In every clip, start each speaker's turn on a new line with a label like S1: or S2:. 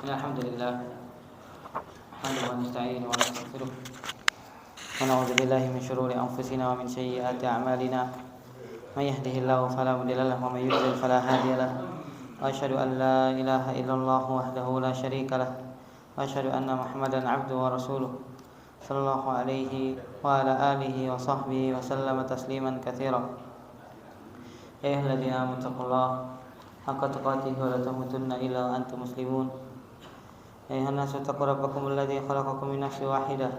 S1: الحمد لله نحمده ونستعينه ونستغفره ونعوذ بالله من شرور أنفسنا ومن سيئات أعمالنا من يهده الله فلا مضل له ومن يضلل فلا هادي له وأشهد أن لا إله إلا الله وحده لا شريك له وأشهد أن محمدا عبده ورسوله صلى الله عليه وعلى آله وصحبه وسلم تسليما كثيرا يا أيها الذين آمنوا اتقوا الله حق تقاته ولا تموتن إلا وأنتم مسلمون يا أيها الناس اتقوا ربكم الذي خلقكم من نفس واحدة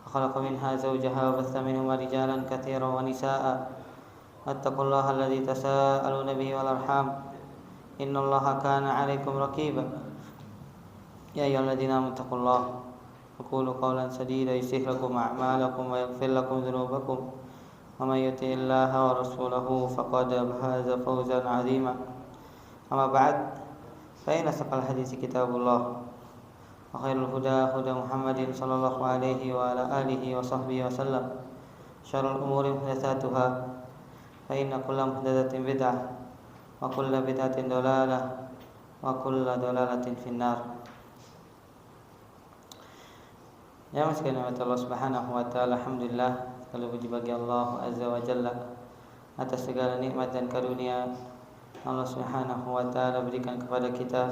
S1: وخلق منها زوجها وبث منهما رجالا كثيرا ونساء واتقوا الله الذي تساءلون به والأرحام إن الله كان عليكم رقيبا يا أيها الذين آمنوا اتقوا الله وقولوا قولا سديدا يصلح لكم أعمالكم ويغفر لكم ذنوبكم ومن يطع الله ورسوله فقد فاز فوزا عظيما أما بعد فإن أصدق الحديث كتاب الله وخير الهدى هدى محمد صلى الله عليه وعلى آله وصحبه وسلم شر الأمور محدثاتها فإن كل محدثة بدعة وكل بدعة ضلالة وكل ضلالة في النار. Ya, masih Allah Subhanahu wa taala, alhamdulillah, segala puji bagi Allah Azza wa Jalla atas segala nikmat dan karunia Allah Subhanahu wa taala berikan kepada kita.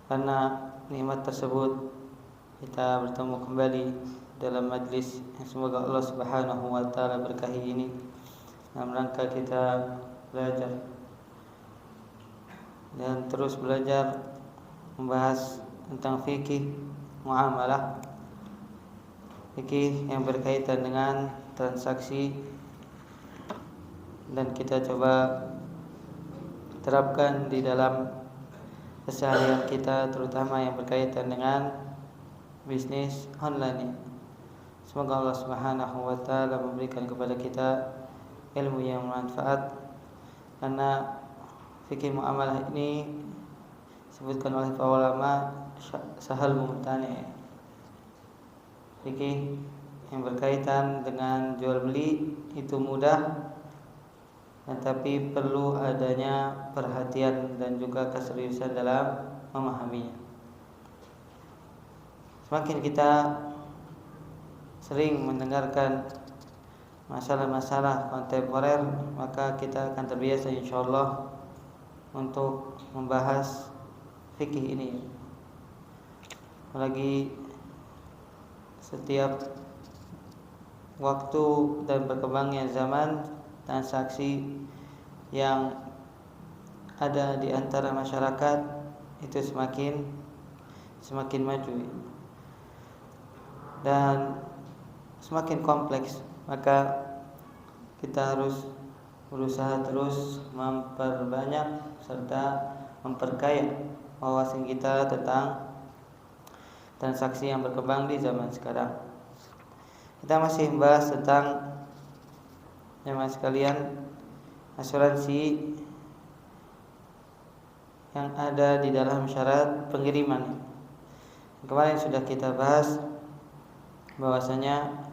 S1: Karena nikmat tersebut kita bertemu kembali dalam majlis yang semoga Allah Subhanahu wa taala berkahi ini dalam rangka kita belajar dan terus belajar membahas tentang fikih muamalah, fikih yang berkaitan dengan transaksi, dan kita coba terapkan di dalam keseharian kita, terutama yang berkaitan dengan bisnis online. Semoga Allah Subhanahu wa taala memberikan kepada kita ilmu yang bermanfaat, karena fikih muamalah ini disebutkan oleh para ulama sahal mumtani'. Fikih yang berkaitan dengan jual beli itu mudah, tetapi perlu adanya perhatian dan juga keseriusan dalam memahaminya. Semakin kita sering mendengarkan masalah-masalah kontemporer, maka kita akan terbiasa insyaallah untuk membahas fikih ini. Apalagi setiap waktu dan berkembangnya zaman, transaksi yang ada di antara masyarakat itu semakin maju dan semakin kompleks, maka kita harus berusaha terus memperbanyak serta memperkaya wawasan kita tentang transaksi yang berkembang di zaman sekarang. Kita masih membahas tentang, jemaah sekalian, asuransi yang ada di dalam syarat pengiriman. Kemarin sudah kita bahas bahwasanya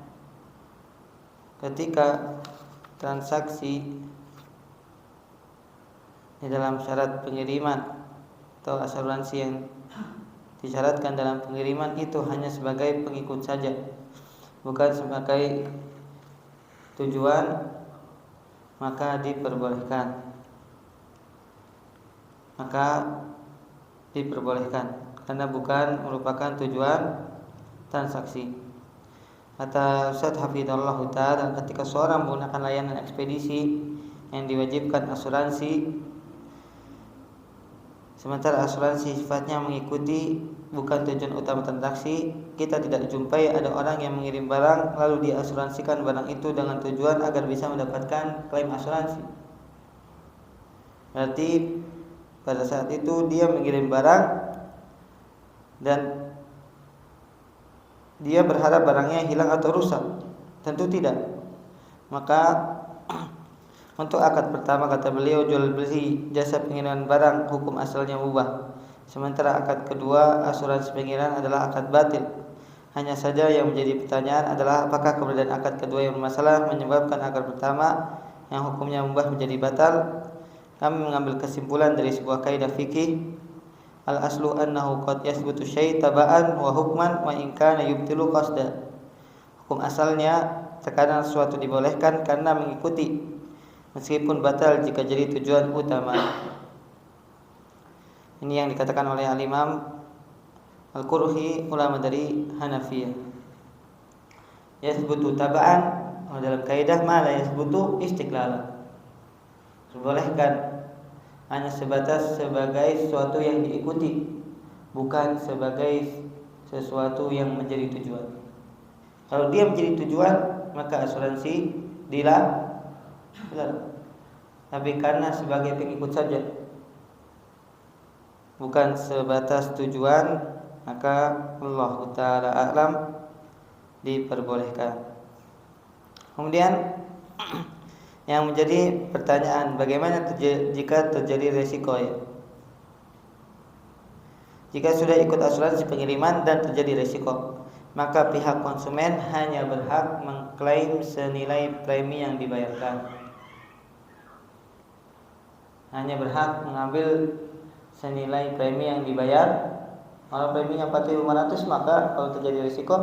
S1: ketika transaksi di dalam syarat pengiriman atau asuransi yang disyaratkan dalam pengiriman itu hanya sebagai pengikut saja, bukan sebagai tujuan, maka diperbolehkan karena bukan merupakan tujuan transaksi. Kata Ustaz Hafidhullah Ta'ala, ketika seorang menggunakan layanan ekspedisi yang diwajibkan asuransi, sementara asuransi sifatnya mengikuti bukan tujuan utama transaksi, kita tidak jumpai ada orang yang mengirim barang lalu diasuransikan barang itu dengan tujuan agar bisa mendapatkan klaim asuransi. Berarti pada saat itu dia mengirim barang dan dia berharap barangnya hilang atau rusak. Tentu tidak. Maka untuk akad pertama, kata beliau, jual beli jasa pengiriman barang hukum asalnya mubah. Sementara akad kedua, asuransi pengiriman, adalah akad batil. Hanya saja yang menjadi pertanyaan adalah apakah keberadaan akad kedua yang bermasalah menyebabkan akad pertama yang hukumnya mubah menjadi batal. Kami mengambil kesimpulan dari sebuah kaidah fikih, al-aslu annahu qad yathbutu syai' taba'an wa hukman wa in kana yubtilu qasda. Hukum asalnya terkadang sesuatu dibolehkan karena mengikuti, meskipun batal jika jadi tujuan utama. Ini yang dikatakan oleh al-Imam Al-Qurhi, ulama dari Hanafiyah. Yathbutu taba'an, dalam kaidah ma la yathbutu istiqlalan. Dibolehkan hanya sebatas sebagai sesuatu yang diikuti, bukan sebagai sesuatu yang menjadi tujuan. Kalau dia menjadi tujuan, maka asuransi dilarang. Tapi karena sebagai pengikut saja, bukan sebatas tujuan, maka Allah Ta'ala a'lam, diperbolehkan. Kemudian yang menjadi pertanyaan, bagaimana jika terjadi resiko ya? Jika sudah ikut asuransi pengiriman dan terjadi resiko, maka pihak konsumen hanya berhak mengklaim senilai premi yang dibayarkan. Hanya berhak mengambil senilai premi yang dibayar. Kalau preminya 4.500, maka kalau terjadi risiko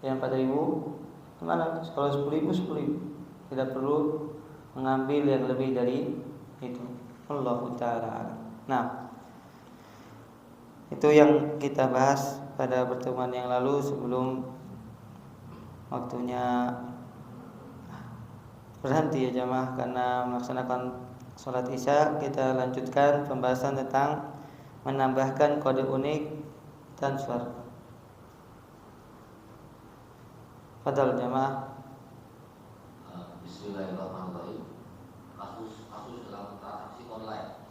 S1: yang 4.500, kalau 10.000 10.000. Tidak perlu mengambil yang lebih dari itu. Allahu ta'ala. Nah, itu yang kita bahas pada pertemuan yang lalu sebelum waktunya berhenti ya jamaah karena melaksanakan sholat isya. Kita lanjutkan pembahasan tentang menambahkan kode unik transfer. Fadhal jamaah.
S2: Bismillahirrahmanirrahim. Kasus dalam transaksi online.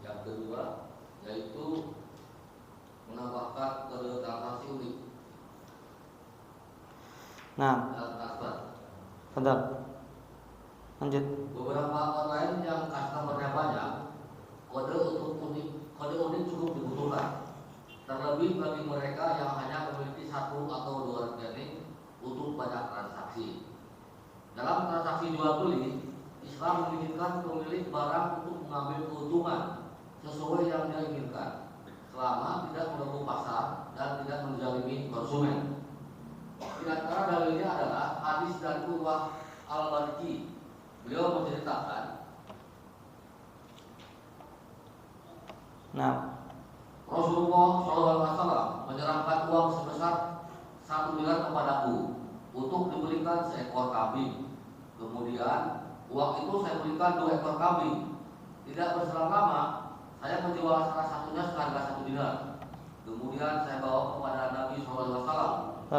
S2: Yang kedua yaitu menambahkan kode transaksi unik.
S1: Nah,
S2: transfer.
S1: fadhal. Lanjut.
S2: Beberapa online yang customernya banyak, kode unik cukup dibutuhkan. Terlebih bagi mereka yang hanya memiliki 1 atau 2 rekening untuk banyak transaksi. Dalam transaksi jual beli, Islam mengizinkan pemilik barang untuk mengambil keuntungan sesuai yang dia inginkan, selama tidak mengganggu pasar dan tidak menzalimi konsumen. Di antara dalilnya adalah hadis dari Urwah Al-Bariki. Beliau menceritakan, Rasulullah SAW menyerahkan uang sebesar 1 miliar kepadaku untuk dibelikan seekor kambing. Kemudian uang itu saya belikan 2 ekor kambing. Tidak berselang lama, saya menjual salah satunya seharga 1 dinar. Kemudian saya bawa kepada Nabi SAW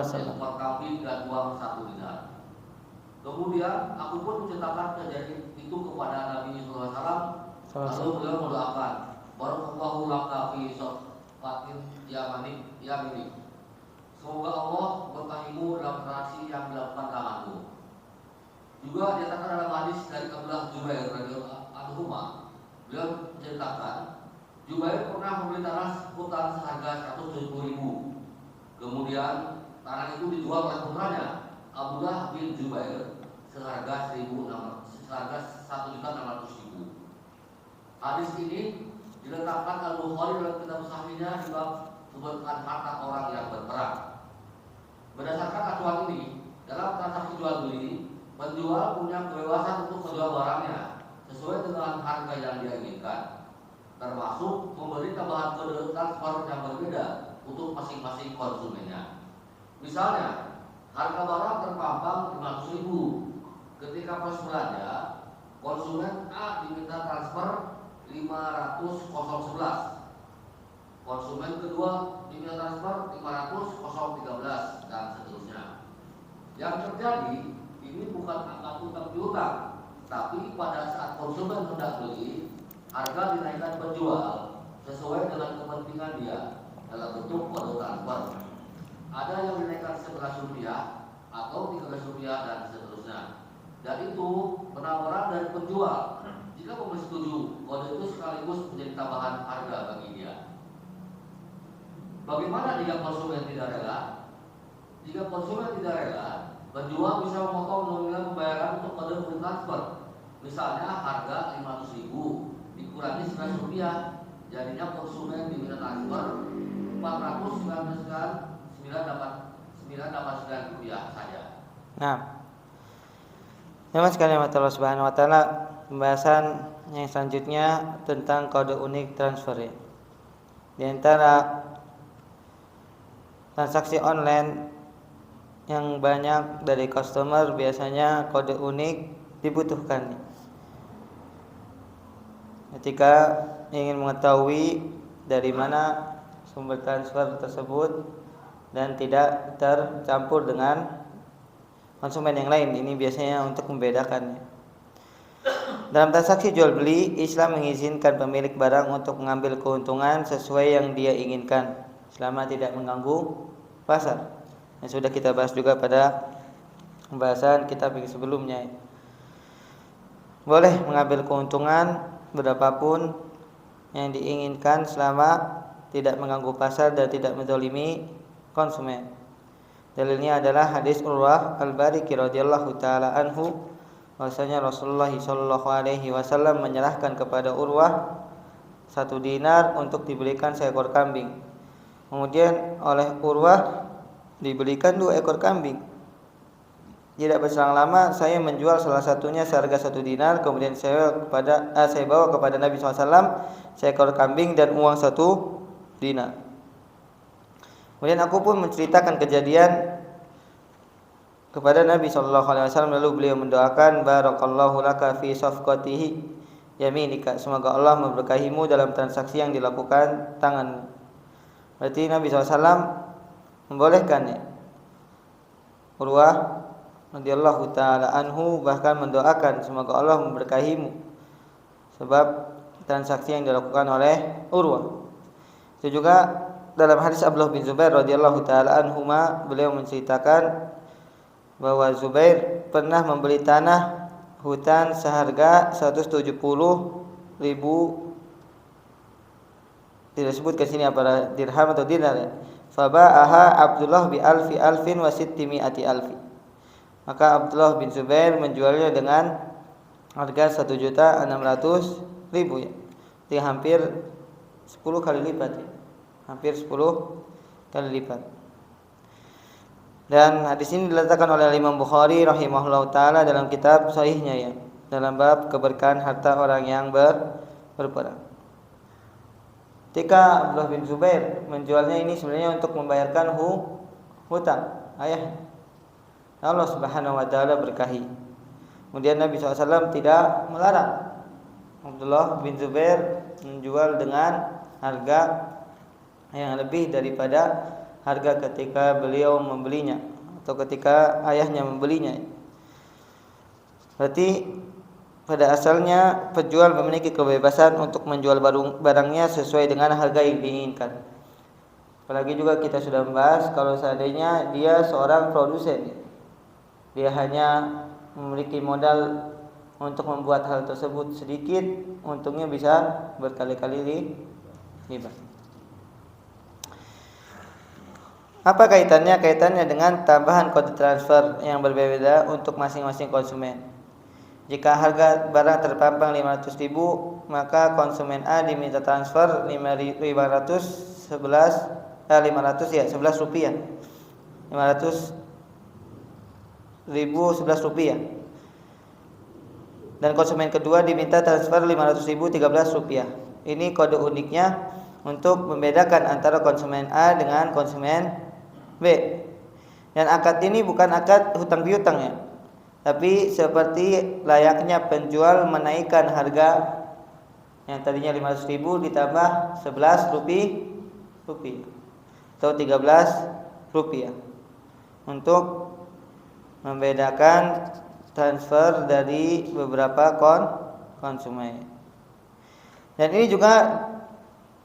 S2: seekor kambing dan uang 1 dinar. Kemudian aku pun menceritakan kejadian itu kepada Nabi SAW. Lalu beliau mendoakan, Barakallahu laka fi sofatin yamini. Semoga Allah berkahimu dalam transaksi yang dilakukan tanganmu. Juga dinyatakan dalam hadis dari Abdullah Jubair radhiyallahu anhu, beliau menceritakan Jubair pernah membeli tanah hutan seharga 170.000. Kemudian tanah itu dijual oleh putranya Abdullah bin Jubair seharga 1.600.000. Hadis ini diletakkan Al-Bukhari dalam kitab sahihnya di bab sebutkan harta orang yang berperang. Berdasarkan aturan ini, dalam transaksi jual beli, penjual punya kebebasan untuk menjual barangnya sesuai dengan harga yang dia inginkan, termasuk memberi tambahan kode transfer yang berbeda untuk masing-masing konsumennya. Misalnya, harga barang terpampang 500.000. Ketika proses belanja, konsumen A diminta transfer 500.011. Konsumen kedua diminta transfer 500.013 dan seterusnya. Yang terjadi ini bukan angka utang piutang, tapi pada saat konsumen hendak beli, harga dinaikkan penjual sesuai dengan kepentingan dia dalam bentuk kode transfer. Ada yang dinaikkan Rp11 atau Rp13 dan seterusnya. Dan itu penawaran dari penjual. Jika pembeli setuju, kode itu sekaligus menjadi tambahan harga bagi dia. Bagaimana jika konsumen tidak rela? Jika konsumen tidak rela, penjual bisa memotong nominal pembayaran untuk kode transfer. Misalnya harga 500.000, dikurangi Rp11, jadinya konsumen diminta transfer 499 rupiah saja.
S1: Nah, sekalian Allah Subhanahu wa taala, pembahasan yang selanjutnya tentang kode unik transfer ya. Di antara transaksi online yang banyak dari customer biasanya kode unik dibutuhkan ketika ingin mengetahui dari mana sumber transfer tersebut dan tidak tercampur dengan konsumen yang lain. Ini biasanya untuk membedakannya. Dalam transaksi jual beli, Islam mengizinkan pemilik barang untuk mengambil keuntungan sesuai yang dia inginkan selama tidak mengganggu pasar. Yang sudah kita bahas juga pada pembahasan kitab yang sebelumnya. Boleh mengambil keuntungan berapapun yang diinginkan selama tidak mengganggu pasar dan tidak menzalimi konsumen. Dalilnya adalah hadis Urwah Al-Bariki radhiyallahu taala anhu, bahwasanya Rasulullah sallallahu alaihi wasallam menyerahkan kepada Urwah 1 dinar untuk dibelikan seekor kambing. Kemudian oleh Urwah dibelikan 2 ekor kambing. Tidak berselang lama saya menjual salah satunya seharga 1 dinar. Kemudian saya bawa kepada Nabi SAW seekor kambing dan uang 1 dinar. Kemudian aku pun menceritakan kejadian kepada Nabi SAW. Lalu beliau mendoakan, barakallahu laka fi safqatihi yaminika, semoga Allah memberkahimu dalam transaksi yang dilakukan tanganmu. Berarti Nabi SAW membolehkan ya. Urwah radhiyallahu taala anhu bahkan mendoakan semoga Allah memberkahimu sebab transaksi yang dilakukan oleh Urwah. Itu juga dalam hadis Abdullah bin Zubair radhiyallahu taala anhuma, beliau menceritakan bahwa Zubair pernah membeli tanah hutan seharga 170.000, tidak sebut ke sini apa dirham atau dinar ya. Faba'aha Abdullah bi alfin wa sittimi'ati alfi. Maka Abdullah bin Zubair menjualnya dengan harga 1.600.000 ya. Itu hampir 10 kali lipat ya. Hampir 10 kali lipat. Dan hadis ini diletakkan oleh Imam Bukhari rahimahullah taala dalam kitab sahihnya ya, dalam bab keberkahan harta orang yang berperang. Ketika Abdullah bin Zubair menjualnya ini sebenarnya untuk membayarkan hutang ayah. Allah Subhanahu wa taala berkahi. Kemudian Nabi SAW tidak melarang Abdullah bin Zubair menjual dengan harga yang lebih daripada harga ketika beliau membelinya atau ketika ayahnya membelinya. Berarti pada asalnya penjual memiliki kebebasan untuk menjual barangnya sesuai dengan harga yang diinginkan. Apalagi juga kita sudah membahas kalau seandainya dia seorang produsen, dia hanya memiliki modal untuk membuat hal tersebut sedikit, untungnya bisa berkali-kali lipat. Apa kaitannya? Kaitannya dengan tambahan kode transfer yang berbeda untuk masing-masing konsumen. Jika harga barang terpampang 500.000, maka konsumen A diminta transfer 11 rupiah. 500.000 11 rupiah. Dan konsumen kedua diminta transfer 500.000 13 rupiah. Ini kode uniknya untuk membedakan antara konsumen A dengan konsumen B. Dan akad ini bukan akad hutang piutang ya, tapi seperti layaknya penjual menaikkan harga yang tadinya 500.000 ditambah 11 rupiah atau 13 rupiah untuk membedakan transfer dari beberapa konsumen. Dan ini juga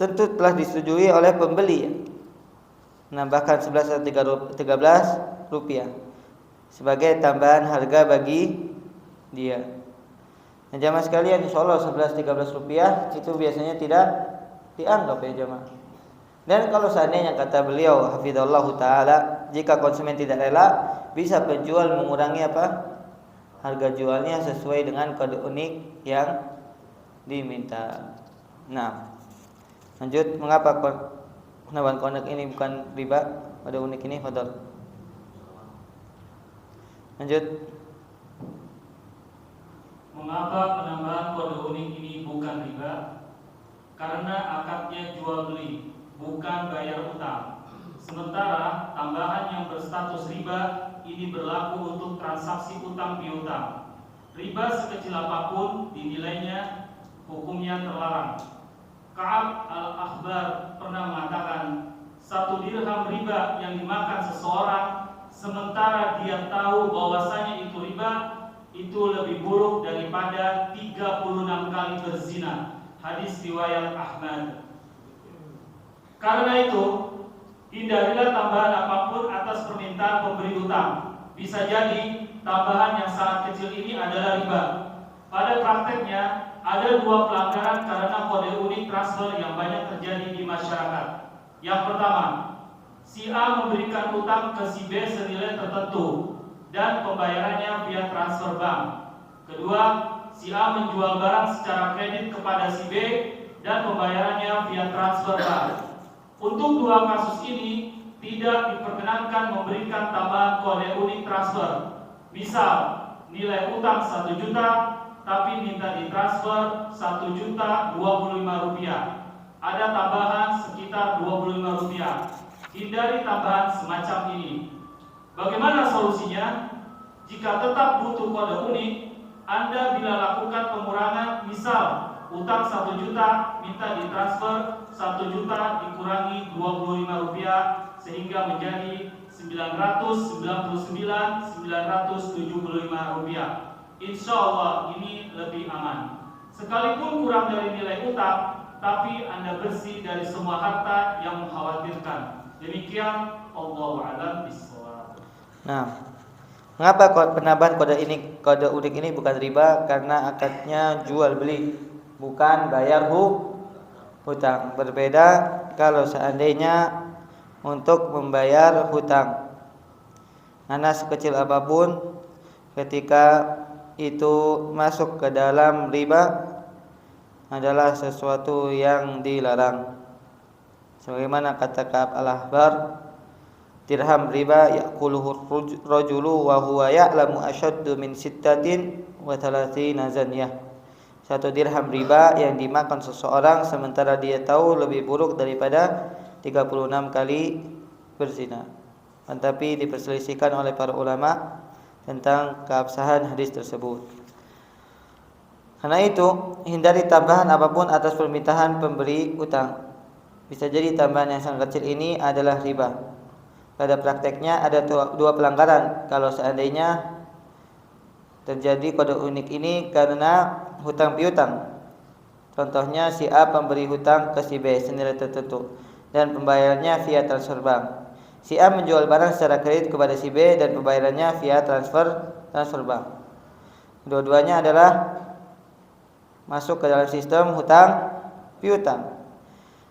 S1: tentu telah disetujui oleh pembeli ya, menambahkan 11 atau 13 rupiah sebagai tambahan harga bagi dia. Dan jamaah sekalian, insyaallah 11-13 rupiah itu biasanya tidak dianggap ya jamaah. Dan kalau seandainya kata beliau hafizallahu taala, jika konsumen tidak rela, bisa penjual mengurangi harga jualnya sesuai dengan kode unik yang diminta. Nah, lanjut, mengapa penambahan kode ini bukan riba? Kode unik ini, fadhal. Lanjut.
S3: Mengapa penambahan kode unik ini bukan riba? Karena akadnya jual beli, bukan bayar utang. Sementara tambahan yang berstatus riba ini berlaku untuk transaksi utang piutang. Riba sekecil apapun dinilainya hukumnya terlarang. Ka'ab al-Akhbar pernah mengatakan, 1 dirham riba yang dimakan seseorang sementara dia tahu bahwasanya itu riba, itu lebih buruk daripada 36 kali berzina. Hadis riwayat Ahmad. Karena itu, hindarilah tambahan apapun atas permintaan pemberi utang. Bisa jadi tambahan yang sangat kecil ini adalah riba. Pada prakteknya ada 2 pelanggaran karena kode unik transfer yang banyak terjadi di masyarakat. Yang pertama, si A memberikan utang ke si B senilai tertentu dan pembayarannya via transfer bank. Kedua, si A menjual barang secara kredit kepada si B dan pembayarannya via transfer bank. Untuk 2 kasus ini tidak diperkenankan memberikan tambahan kode unik transfer. Misal, nilai utang 1 juta tapi minta ditransfer 1 juta 25 rupiah. Ada tambahan sekitar 25 rupiah. Hindari tambahan semacam ini. Bagaimana solusinya? Jika tetap butuh kode unik, Anda bila lakukan pengurangan, misal utang 1 juta minta ditransfer 1 juta dikurangi 25 rupiah sehingga menjadi 999.975 rupiah. Insya Allah ini lebih aman. Sekalipun kurang dari nilai utang, tapi Anda bersih dari semua harta yang mengkhawatirkan. Demikian, Allahu a'lam bishawab.
S1: Nah, mengapa penambahan kode unik ini bukan riba? Karena akadnya jual beli, bukan bayar hutang. Berbeda kalau seandainya untuk membayar hutang. Karena sekecil apapun ketika itu masuk ke dalam riba adalah sesuatu yang dilarang. Sebagaimana kata Ka'ab al-Ahbar, dirham riba ya'kuluhu rajulu wa huwa ya'lamu ashaddu min 36 zanyah. 1 dirham riba yang dimakan seseorang sementara dia tahu lebih buruk daripada 36 kali berzina. Tetapi diperselisihkan oleh para ulama tentang keabsahan hadis tersebut. Karena itu, hindari tambahan apapun atas permintaan pemberi utang. Bisa jadi tambahan yang sangat kecil ini adalah riba. Pada prakteknya ada 2 pelanggaran kalau seandainya terjadi kode unik ini karena hutang piutang. Contohnya si A pemberi hutang ke si B senilai tertentu dan pembayarannya via transfer bank. Si A menjual barang secara kredit kepada si B dan pembayarannya via transfer bank. Dua-duanya adalah masuk ke dalam sistem hutang piutang.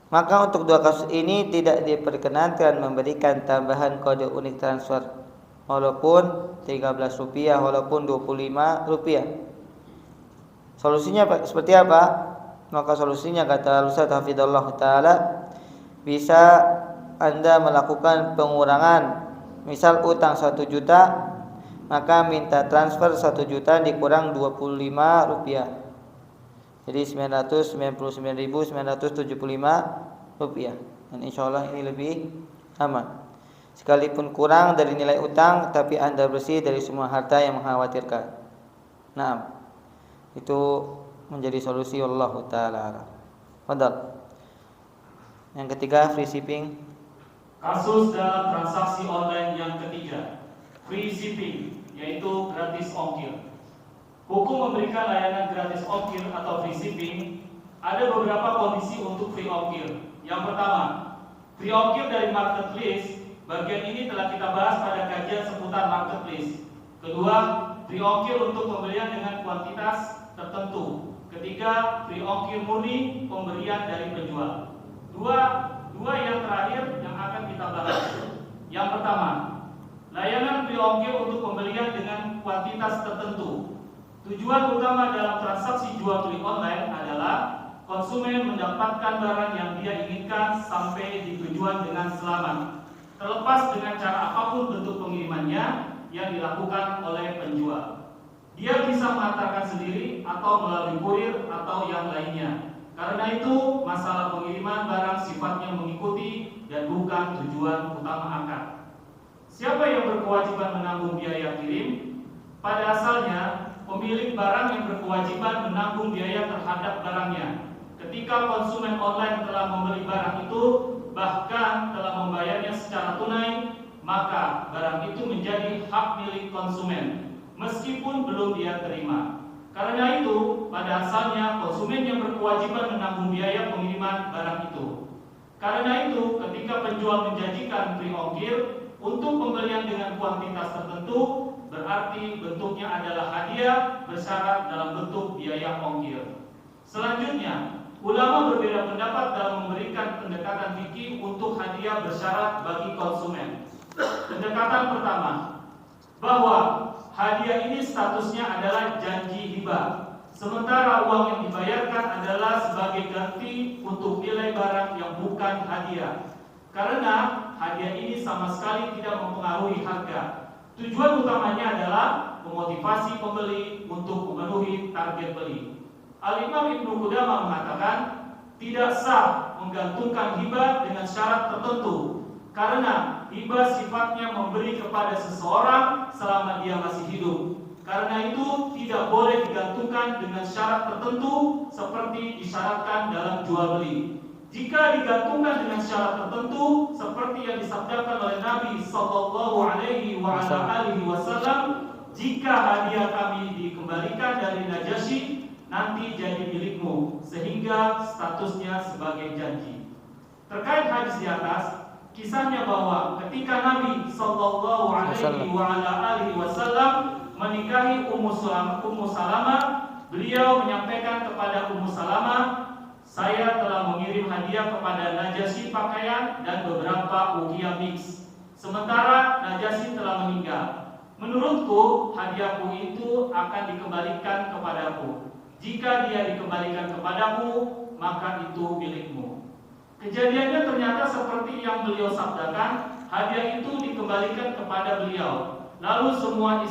S1: Maka untuk 2 kasus ini tidak diperkenankan memberikan tambahan kode unik transfer walaupun 13 rupiah, walaupun 25 rupiah. Solusinya seperti apa? Maka solusinya kata Ustaz Hafizallah Ta'ala, bisa Anda melakukan pengurangan. Misal utang 1 juta, maka minta transfer 1 juta dikurang 25 rupiah. Jadi 999.975 rupiah. Dan insya Allah ini lebih aman. Sekalipun kurang dari nilai utang, tapi Anda bersih dari semua harta yang mengkhawatirkan. Nah, itu menjadi solusi Allah Ta'ala. Fadal. Yang ketiga, free shipping.
S3: Kasus dalam transaksi online yang ketiga, free shipping, yaitu gratis ongkir. Hukum memberikan layanan gratis ongkir atau free shipping. Ada beberapa kondisi untuk free ongkir. Yang pertama, free ongkir dari marketplace. Bagian ini telah kita bahas pada kajian seputar marketplace. Kedua, free ongkir untuk pembelian dengan kuantitas tertentu. Ketiga, free ongkir murni, pemberian dari penjual. Dua yang terakhir yang akan kita bahas. Yang pertama, layanan free ongkir untuk pembelian dengan kuantitas tertentu. Tujuan utama dalam transaksi jual beli online adalah konsumen mendapatkan barang yang dia inginkan sampai di tujuan dengan selamat, terlepas dengan cara apapun bentuk pengirimannya yang dilakukan oleh penjual. Dia bisa mengantarkan sendiri atau melalui kurir atau yang lainnya. Karena itu, masalah pengiriman barang sifatnya mengikuti dan bukan tujuan utama akad. Siapa yang berkewajiban menanggung biaya kirim? Pada asalnya, pemilik barang yang berkewajiban menanggung biaya terhadap barangnya. Ketika konsumen online telah membeli barang itu, bahkan telah membayarnya secara tunai, maka barang itu menjadi hak milik konsumen, meskipun belum dia terima. Karena itu, pada asalnya konsumen yang berkewajiban menanggung biaya pengiriman barang itu. Karena itu, ketika penjual menjanjikan free ongkir untuk pembelian dengan kuantitas tertentu, berarti bentuknya adalah hadiah bersyarat dalam bentuk biaya ongkir. Selanjutnya, ulama berbeda pendapat dalam memberikan pendekatan fikih untuk hadiah bersyarat bagi konsumen. Pendekatan pertama, bahwa hadiah ini statusnya adalah janji hibah, sementara uang yang dibayarkan adalah sebagai ganti untuk nilai barang yang bukan hadiah. Karena hadiah ini sama sekali tidak mempengaruhi harga. Tujuan utamanya adalah memotivasi pembeli untuk memenuhi target beli. Al-Imam Ibnu Qudamah mengatakan tidak sah menggantungkan hibah dengan syarat tertentu, karena hibah sifatnya memberi kepada seseorang selama dia masih hidup. Karena itu tidak boleh digantungkan dengan syarat tertentu seperti disyaratkan dalam jual beli. Jika digantungkan dengan syarat tertentu seperti yang disabdakan oleh Nabi Sallallahu Alaihi Wasallam, jika hadiah kami dikembalikan dari Najasyi, nanti jadi milikmu, sehingga statusnya sebagai janji. Terkait hadis di atas, kisahnya bahwa ketika Nabi Sallallahu Alaihi Wasallam menikahi Ummu Salamah, beliau menyampaikan kepada Ummu Salamah, saya telah mengirim hadiah kepada Najasyi pakaian dan beberapa ukiah mix. Sementara Najasyi telah meninggal. Menurutku hadiahku itu akan dikembalikan kepadaku. Jika dia dikembalikan kepadaku, maka itu milikmu. Kejadiannya ternyata seperti yang beliau sabdakan, hadiah itu dikembalikan kepada beliau. Lalu semua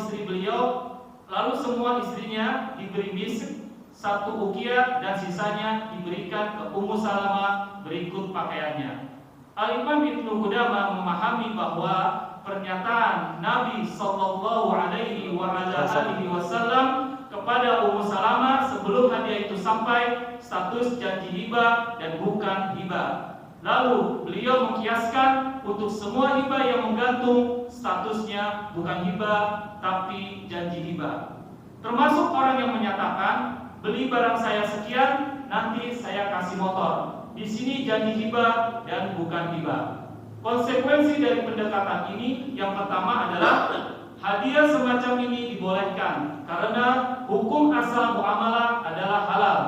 S3: istrinya diberi misik, satu ukiah, dan sisanya diberikan ke Ummu Salamah berikut pakaiannya. Al-Imam Ibnu Qudamah memahami bahwa pernyataan Nabi Sallallahu Alaihi Wasallam kepada Ummu Salamah sebelum hadiah itu sampai status janji hibah dan bukan hibah. Lalu beliau mengkiaskan untuk semua hibah yang menggantung statusnya bukan hibah tapi janji hibah. Termasuk orang yang menyatakan, beli barang saya sekian, nanti saya kasih motor. Di sini janji hibah dan bukan hibah. Konsekuensi dari pendekatan ini yang pertama adalah hadiah semacam ini dibolehkan karena hukum asal muamalah adalah halal.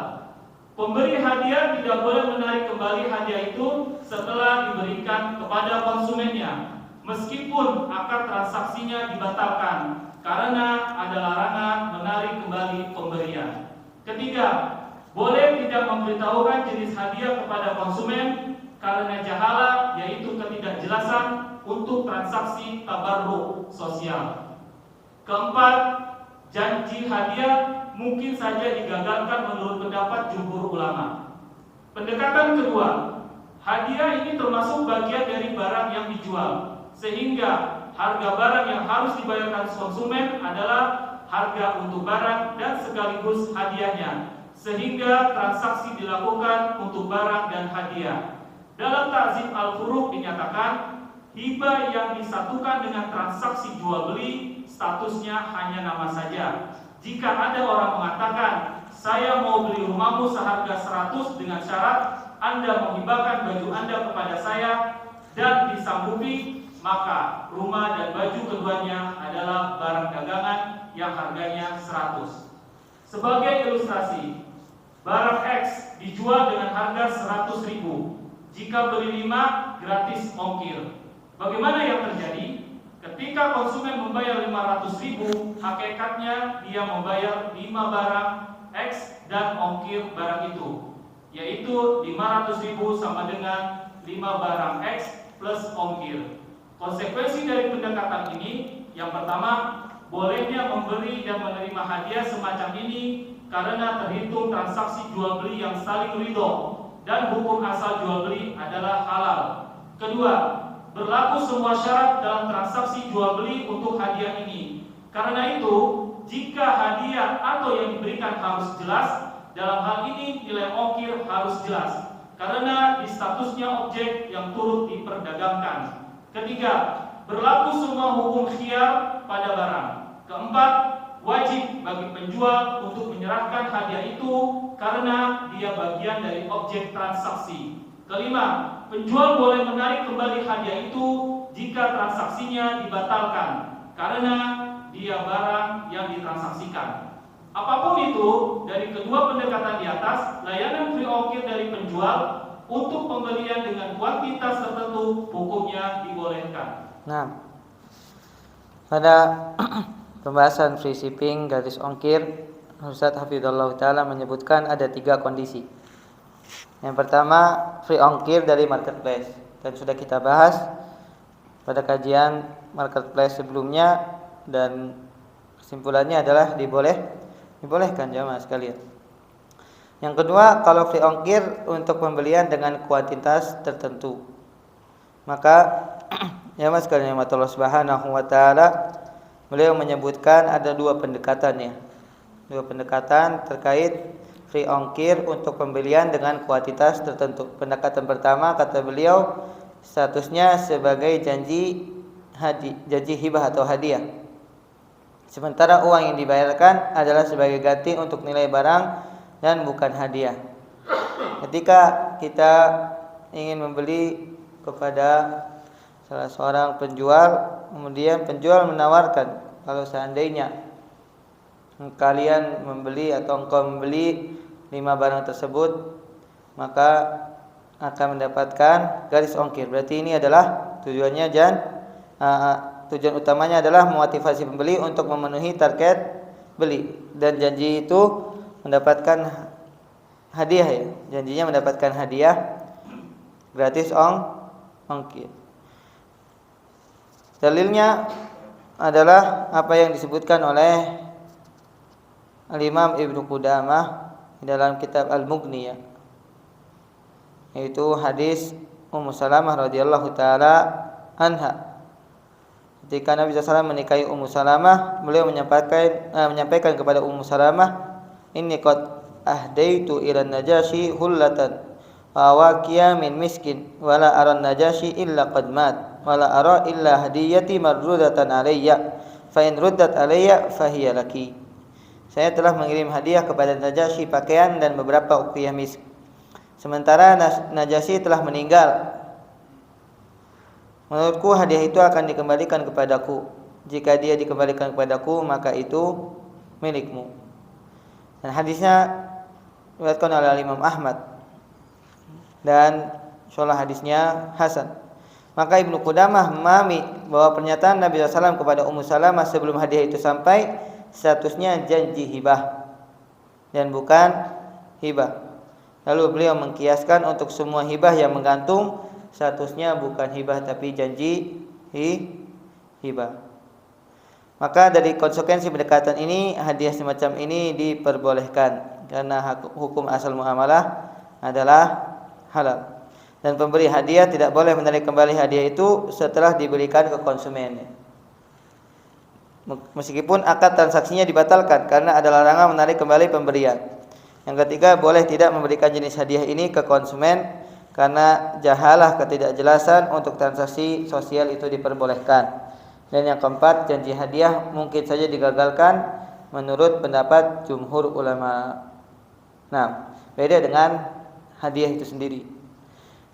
S3: Pemberi hadiah tidak boleh menarik kembali hadiah itu setelah diberikan kepada konsumennya, meskipun akad transaksinya dibatalkan karena ada larangan menarik kembali pemberian. Ketiga, boleh tidak memberitahukan jenis hadiah kepada konsumen karena jahalah, yaitu ketidakjelasan untuk transaksi tabarruk sosial. Keempat, janji hadiah mungkin saja digagalkan menurut pendapat jumhur ulama. Pendekatan kedua, hadiah ini termasuk bagian dari barang yang dijual, sehingga harga barang yang harus dibayarkan konsumen adalah harga untuk barang dan sekaligus hadiahnya, sehingga transaksi dilakukan untuk barang dan hadiah. Dalam Ta'zim Al-Furuq dinyatakan, hibah yang disatukan dengan transaksi jual beli statusnya hanya nama saja. Jika ada orang mengatakan, saya mau beli rumahmu seharga 100 dengan syarat Anda menghibahkan baju Anda kepada saya dan disanggupi, maka rumah dan baju keduanya adalah barang dagangan yang harganya 100. Sebagai ilustrasi, barang X dijual dengan harga 100.000. Jika beli 5 gratis ongkir. Bagaimana yang terjadi? Ketika konsumen membayar 500.000, hakikatnya dia membayar 5 barang X dan ongkir barang itu, yaitu 500.000 sama dengan 5 barang X plus ongkir. Konsekuensi dari pendekatan ini, yang pertama, bolehnya memberi dan menerima hadiah semacam ini karena terhitung transaksi jual beli yang saling ridho dan hukum asal jual beli adalah halal. Kedua, berlaku semua syarat dalam transaksi jual beli untuk hadiah ini. Karena itu, jika hadiah atau yang diberikan harus jelas, dalam hal ini nilai ongkir harus jelas karena di statusnya objek yang turut diperdagangkan. Ketiga, berlaku semua hukum khiyar pada barang. Keempat, wajib bagi penjual untuk menyerahkan hadiah itu karena dia bagian dari objek transaksi. Kelima, penjual boleh menarik kembali hadiah itu jika transaksinya dibatalkan karena dia barang yang ditransaksikan. Apapun itu, dari kedua pendekatan di atas, layanan free ongkir dari penjual untuk pembelian dengan kuantitas tertentu hukumnya dibolehkan.
S1: Nah, pada pembahasan free shipping garis ongkir, Ustaz Hafizullah Ta'ala menyebutkan ada 3 kondisi. Yang pertama, free ongkir dari marketplace, dan sudah kita bahas pada kajian marketplace sebelumnya, dan kesimpulannya adalah dibolehkan jamaah sekalian. Yang kedua, kalau free ongkir untuk pembelian dengan kuantitas tertentu, maka jamaah sekalian Allah Subhanahu wa taala, beliau menyebutkan ada 2 pendekatannya. 2 pendekatan terkait free ongkir untuk pembelian dengan kuantitas tertentu. Pendekatan pertama, kata beliau, statusnya sebagai janji hibah atau hadiah. Sementara uang yang dibayarkan adalah sebagai ganti untuk nilai barang dan bukan hadiah. Ketika kita ingin membeli kepada salah seorang penjual, kemudian penjual menawarkan, kalau seandainya kalian membeli atau engkau membeli 5 barang tersebut, maka akan mendapatkan garis ongkir. Berarti ini adalah tujuannya tujuan utamanya adalah memotivasi pembeli untuk memenuhi target beli, dan janji itu mendapatkan hadiah ya. Janjinya mendapatkan hadiah gratis ongkir. Dalilnya adalah apa yang disebutkan oleh Al-Imam Ibnu Qudamah dalam kitab Al-Mughni, yaitu hadis Ummu Salamah radhiyallahu taala anha. Ketika Nabi SAW menikahi Ummu Salamah, beliau menyampaikan kepada Ummu Salamah, "Inni qad ahdaitu ila Najasyi hullatan waqiya min miskin wala ara Najasyi illa qad mat wala ara illa hadiyati marrudatan alayya fa in ruddat alayya fahiya laki." Saya telah mengirim hadiah kepada Najasyi pakaian dan beberapa uqiyah misk, sementara Najasyi telah meninggal. Menurutku hadiah itu akan dikembalikan kepadaku. Jika dia dikembalikan kepadaku, maka itu milikmu. Dan hadisnya diriwayatkan oleh Imam Ahmad, dan insyaallah hadisnya hasan. Maka Ibnu Qudamah memahami bahwa pernyataan Nabi SAW kepada Ummu Salamah sebelum hadiah itu sampai statusnya janji hibah dan bukan hibah. Lalu beliau mengkiaskan untuk semua hibah yang menggantung statusnya bukan hibah tapi janji hibah. Maka dari konsekuensi pendekatan ini, hadiah semacam ini diperbolehkan karena hukum asal muamalah adalah halal. Dan pemberi hadiah tidak boleh menarik kembali hadiah itu setelah diberikan ke konsumen, meskipun akad transaksinya dibatalkan karena ada larangan menarik kembali pemberian. Yang ketiga, boleh tidak memberikan jenis hadiah ini ke konsumen karena jahalah ketidakjelasan untuk transaksi sosial itu diperbolehkan. Dan yang keempat, janji hadiah mungkin saja digagalkan menurut pendapat jumhur ulama. Nah, beda dengan hadiah itu sendiri.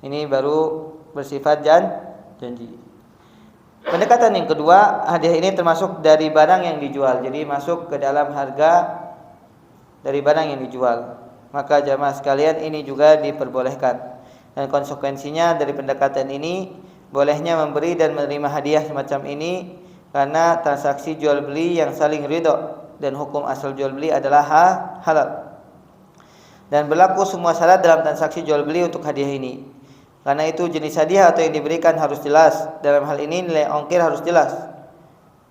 S1: Ini baru bersifat janji. Pendekatan yang kedua, hadiah ini termasuk dari barang yang dijual, jadi masuk ke dalam harga dari barang yang dijual. Maka jamaah sekalian, ini juga diperbolehkan. Dan konsekuensinya dari pendekatan ini, bolehnya memberi dan menerima hadiah semacam ini karena transaksi jual beli yang saling ridho dan hukum asal jual beli adalah halal. Dan berlaku semua syarat dalam transaksi jual beli untuk hadiah ini. Karena itu jenis hadiah atau yang diberikan harus jelas. Dalam hal ini nilai ongkir harus jelas,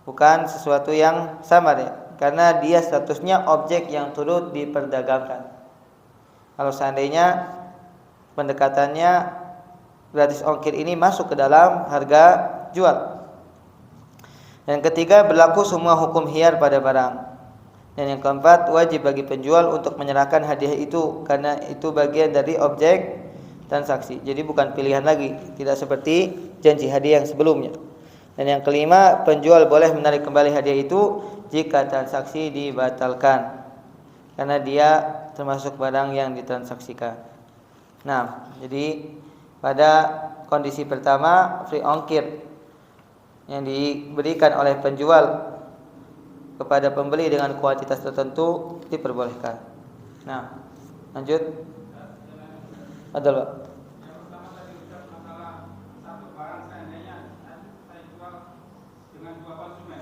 S1: bukan sesuatu yang samar ya, karena dia statusnya objek yang turut diperdagangkan. Kalau seandainya pendekatannya gratis ongkir ini masuk ke dalam harga jual. Dan ketiga, berlaku semua hukum khiyar pada barang. Dan yang keempat, wajib bagi penjual untuk menyerahkan hadiah itu karena itu bagian dari objek transaksi. Jadi bukan pilihan lagi, tidak seperti janji hadiah yang sebelumnya. Dan yang kelima, penjual boleh menarik kembali hadiah itu jika transaksi dibatalkan karena dia termasuk barang yang ditransaksikan. Nah, jadi pada kondisi pertama free ongkir yang diberikan oleh penjual kepada pembeli dengan kuantitas tertentu diperbolehkan. Nah, lanjut. Ada Pak.
S4: Yang pertama tadi ucap masalah satu barang seandainya saya jual dengan dua konsumen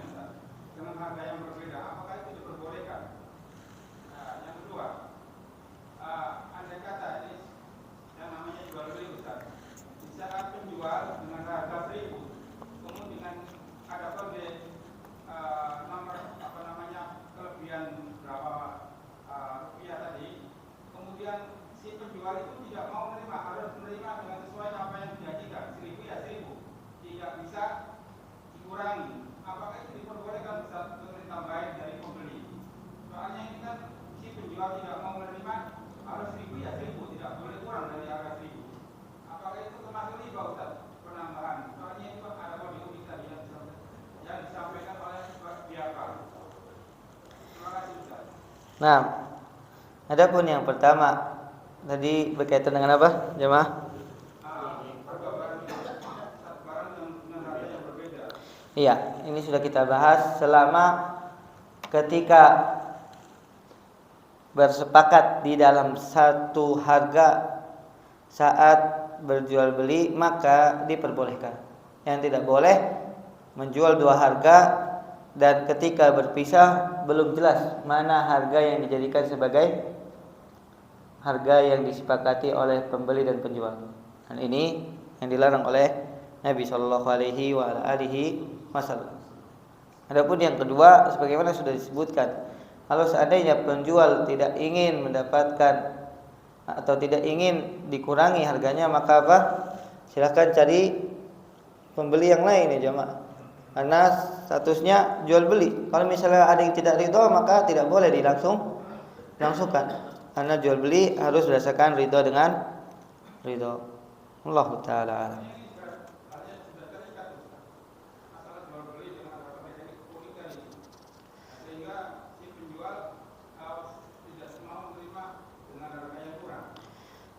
S4: dengan harga yang berbeda, apakah itu diperbolehkan? Nah, yang kedua, andai kata ini yang namanya jual beli Ustaz, di saat penjual dengan harga 1.000, kemudian dengan ada kode nomor kelebihan berapa rupiah tadi, kemudian si penjual itu tidak mau menerima, harus menerima dengan sesuai apa yang dijanjikan, 1.000 ya 1.000, tidak bisa dikurangi. Apakah itu diperbolehkan Ustaz untuk ditambahin dari pembeli? Soalnya ini kan si penjual tidak mau menerima, harus 1.000 ya 1.000, tidak boleh kurang dari harga 1.000. Apakah itu termasuk riba Ustaz? Penambahan. Soalnya itu ada kode unik tadi yang disampaikan oleh pihak bank. Terima kasih Ustaz.
S1: Nah, adapun yang pertama tadi berkaitan dengan apa, jemaah? Iya, ini sudah kita bahas selama ketika bersepakat di dalam satu harga saat berjual beli maka diperbolehkan. Yang tidak boleh menjual dua harga dan ketika berpisah belum jelas mana harga yang dijadikan sebagai harga yang disepakati oleh pembeli dan penjual. Dan ini yang dilarang oleh Nabi Shallallahu Alaihi Wasallam. Adapun yang kedua, sebagaimana sudah disebutkan, kalau seandainya penjual tidak ingin mendapatkan atau tidak ingin dikurangi harganya, maka apa? Silakan cari pembeli yang lain ya jemaah. Karena statusnya jual beli. Kalau misalnya ada yang tidak ridho, maka tidak boleh dilangsungkan. Karena jual beli harus berdasarkan ridho dengan ridho. Allah Ta'ala alam.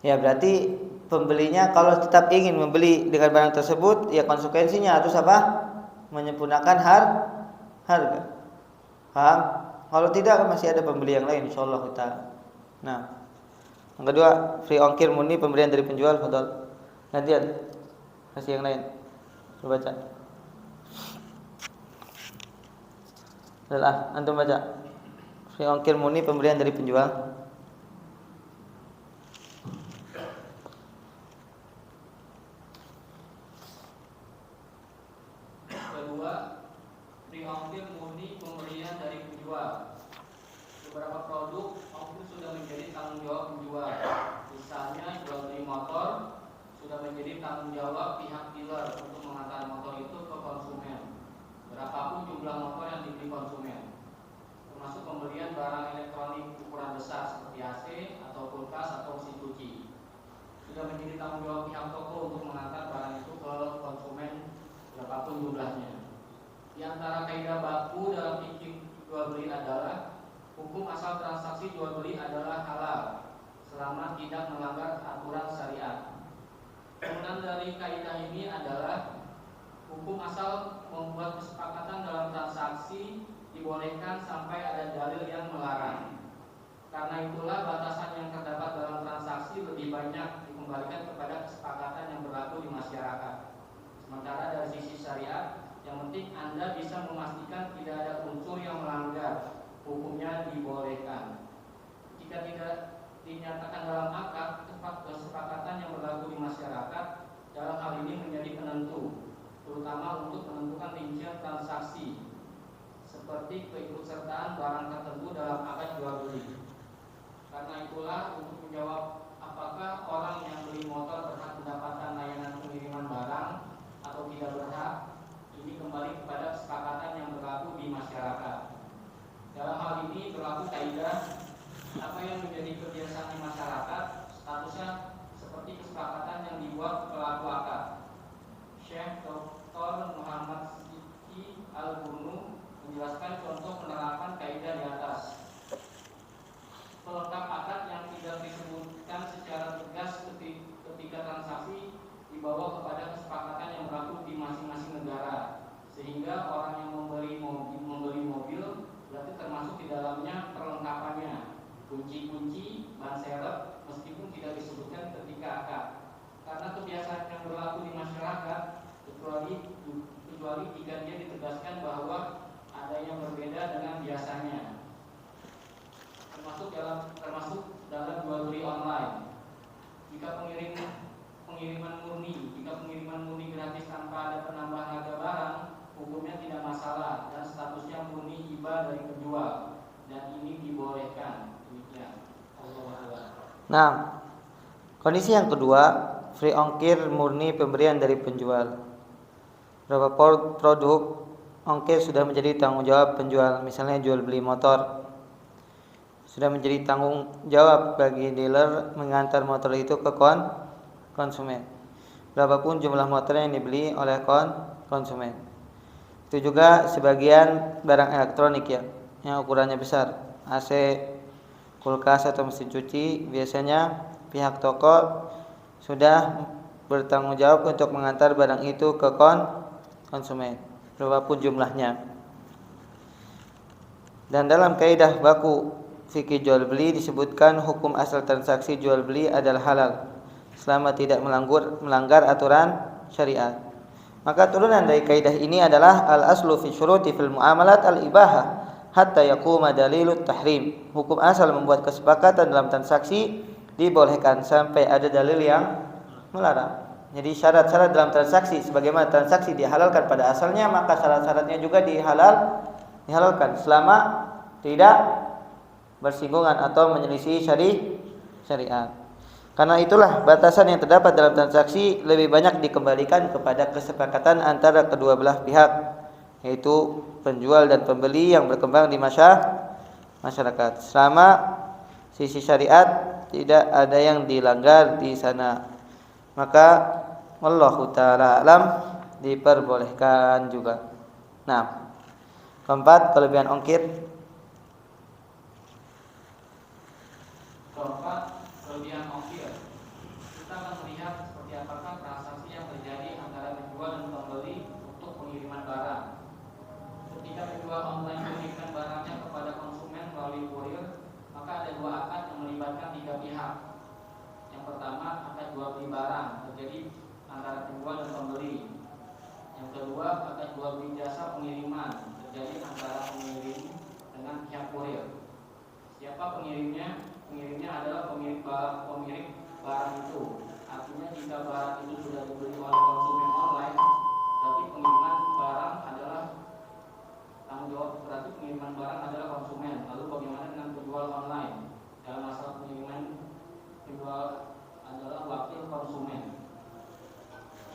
S1: Ya berarti pembelinya kalau tetap ingin membeli dengan barang tersebut, ya konsekuensinya harus apa? Menyempurnakan harga. Paham? Kalau tidak masih ada pembeli yang lain insyaallah kita. Nah, yang kedua free ongkir murni pemberian dari penjual. Betul. Nanti kasih yang lain. Coba baca. Adalah antum baca. Free ongkir murni pemberian dari penjual.
S5: Free ongkir murni pemberian dari penjual. Beberapa produk ongkir sudah menjadi tanggung jawab penjual. Misalnya jual beli motor sudah menjadi tanggung jawab pihak dealer untuk mengantar motor itu ke konsumen. Berapapun jumlah motor yang dibeli konsumen. Termasuk pembelian barang elektronik ukuran besar seperti AC atau kulkas atau mesin cuci. Sudah menjadi tanggung jawab pihak toko untuk mengantar barang itu ke konsumen berapapun jumlahnya. Di antara kaidah baku dalam fikih jual beli adalah hukum asal transaksi jual beli adalah halal selama tidak melanggar aturan syariat. Turunan dari kaidah ini adalah hukum asal membuat kesepakatan dalam transaksi dibolehkan sampai ada dalil yang melarang. Karena itulah batasan yang terdapat dalam transaksi lebih banyak dikembalikan kepada kesepakatan yang berlaku di masyarakat. Sementara dari sisi syariat, Yang penting Anda bisa memastikan tidak ada unsur yang melanggar, hukumnya dibolehkan. Jika tidak dinyatakan dalam akad, kesepakatan yang berlaku di masyarakat dalam hal ini menjadi penentu, terutama untuk menentukan rincian transaksi seperti keikutsertaan barang tertentu dalam akad jual beli. Karena itulah, untuk menjawab apakah orang yang beli motor berhak mendapatkan layanan pengiriman barang atau tidak berhak, ini kembali kepada kesepakatan yang berlaku di masyarakat. Dalam hal ini berlaku kaidah apa yang menjadi kebiasaan di masyarakat statusnya seperti kesepakatan yang dibuat pelaku akad. Syekh Dr. Muhammad Siddiqi Al-Bunu menjelaskan contoh penerapan kaidah di atas. Pelengkap akad yang tidak disebutkan secara tegas ketika transaksi dibawa kepada kesepakatan yang berlaku di masing-masing negara, sehingga orang yang membeli mobil berarti termasuk di dalamnya perlengkapannya, kunci-kunci, ban serep, meskipun tidak disebutkan ketika akad. Karena kebiasaan yang berlaku di masyarakat, kecuali jika dia ditegaskan bahwa ada yang berbeda dengan biasanya, termasuk dalam jual beli online. Jika pengiriman murni gratis tanpa ada penambahan harga barang, hukumnya tidak masalah dan statusnya murni hibah dari penjual, dan ini dibolehkan. Demikian.
S1: Nah, kondisi yang kedua, free ongkir murni pemberian dari penjual. Beberapa produk ongkir sudah menjadi tanggung jawab penjual, misalnya jual beli motor. Sudah menjadi tanggung jawab bagi dealer mengantar motor itu ke konsumen. Berapapun jumlah motor yang dibeli oleh konsumen. Itu juga sebagian barang elektronik ya, yang ukurannya besar, AC, kulkas atau mesin cuci, biasanya pihak toko sudah bertanggung jawab untuk mengantar barang itu ke konsumen, berapapun jumlahnya. Dan dalam kaidah baku fikih jual beli disebutkan hukum asal transaksi jual beli adalah halal selama tidak melanggar aturan syariat. Maka turunan dari kaidah ini adalah al-aslu fi syuruti fil muamalat al-ibahah hatta yaquma dalilut tahrim. Hukum asal membuat kesepakatan dalam transaksi dibolehkan sampai ada dalil yang melarang. Jadi syarat-syarat dalam transaksi, sebagaimana transaksi dihalalkan pada asalnya, maka syarat-syaratnya juga dihalalkan selama tidak bersinggungan atau menyelisih syariat. Karena itulah batasan yang terdapat dalam transaksi lebih banyak dikembalikan kepada kesepakatan antara kedua belah pihak, yaitu penjual dan pembeli yang berkembang di masyarakat. Selama sisi syariat tidak ada yang dilanggar di sana, maka wallahu ta'ala alam diperbolehkan juga. Nah, keempat, kelebihan ongkir.
S5: Keempat, kelebihan ongkir. Kita akan melihat seperti apakah transaksi yang terjadi antara penjual dan pembeli untuk pengiriman barang. Ketika penjual online mengirimkan barangnya kepada konsumen melalui kurir, maka ada dua akad yang melibatkan tiga pihak. Yang pertama, akad jual beli barang terjadi antara penjual dan pembeli. Yang kedua, akad jual beli jasa pengiriman terjadi antara pengirim dengan pihak kurir. Siapa pengirimnya? Pengirimnya adalah pemilik barang itu. Artinya jika barang itu sudah dibeli oleh konsumen online, berarti pengiriman barang adalah tanggung jawab, berarti pengiriman barang adalah konsumen. Lalu bagaimana dengan penjual online? Dalam masalah pengiriman, penjual adalah wakil konsumen.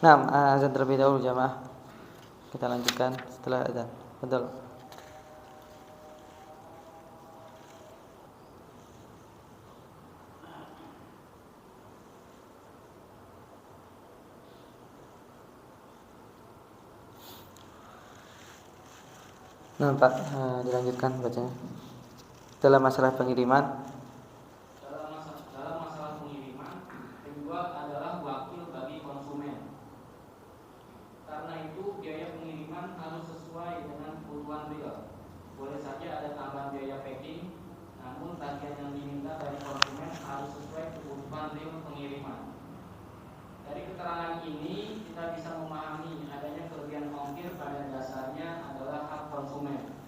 S1: Nah, azan terlebih dahulu jamaah. Kita lanjutkan setelah azan. Betul. Nah, Pak, dilanjutkan bacanya. Dalam masalah pengiriman,
S5: Dalam masalah pengiriman, penjual adalah wakil bagi konsumen. Karena itu biaya pengiriman harus sesuai dengan kebutuhan real. Boleh saja ada tambahan biaya packing, namun tagihan yang diminta dari konsumen harus sesuai kebutuhan real pengiriman. Dari keterangan ini kita bisa memahami adanya kelebihan ongkir pada dasarnya adalah hak konsumen.